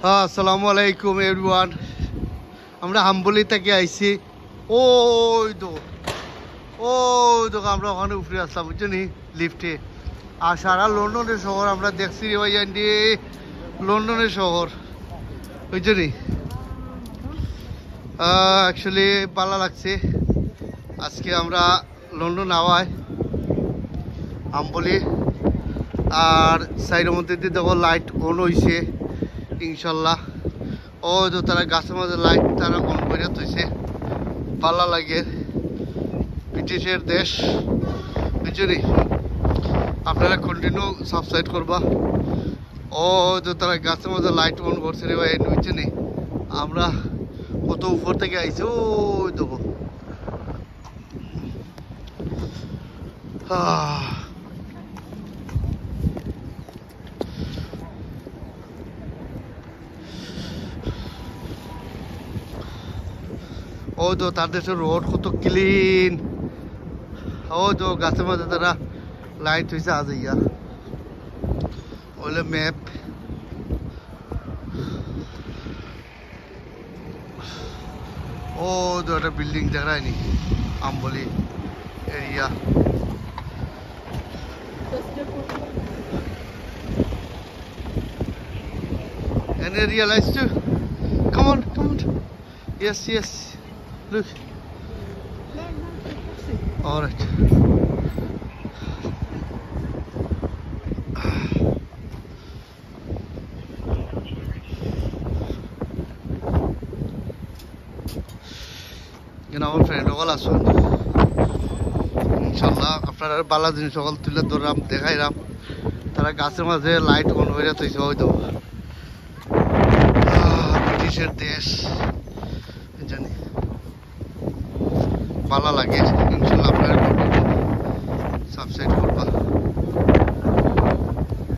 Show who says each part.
Speaker 1: হ্যাঁ, আসসালামু আলাইকুম এভরিওয়ান। আমরা হাম্বলি থেকে আইছি। ওই তো আমরা ওখানে উপরে আসলাম, বুঝছেনি, লিফটে। আর সারা লন্ডনের শহর আমরা দেখছি রে ভাই, লন্ডনের শহর, বুঝছেনি। অ্যাকচুয়ালি ভালো লাগছে আজকে আমরা লন্ডন আওয়ায় হাম্বলি। আর সাইডের মধ্যে দিয়ে দেখো লাইট অন হয়েছে ইনশাল্লাহ। ওই তো তারা গাছের মধ্যে লাইট তারা অন করে থইছে, ভালো লাগে। ব্রিটিশের দেশ, বুঝলি। আপনারা কন্টিনিউ সাবস্ক্রাইব করবা। ও তো তারা গাছের মধ্যে লাইট অন করছে রে ভাই, বুঝছেনি। আমরা কত উপর থেকে আইছি, ওই দেবো। ও তো তার দেশের রোড কত ক্লিন। ও তো গাছের মধ্যে তারা লাইট হয়েছে আজ ইয়া ওইলে ম্যাপ। ও তো একটা বিল্ডিং দেখায় নি আম্বলি area. Any realized too? Come on. Yes. Look. All right. আমার ফ্রেন্ড সকল আসুন ইনশাল্লাহ। আপনারা বালা জিনিস সকল তুলে ধরলাম, দেখাইলাম। তারা গাছের মাঝে লাইট অন হয়ে তৈছে, হয়তো ব্রিটিশের দেশ, জানি ভালো লাগে। ইনশাল্লাহ আপনারা সাবস্ক্রাইব করবা।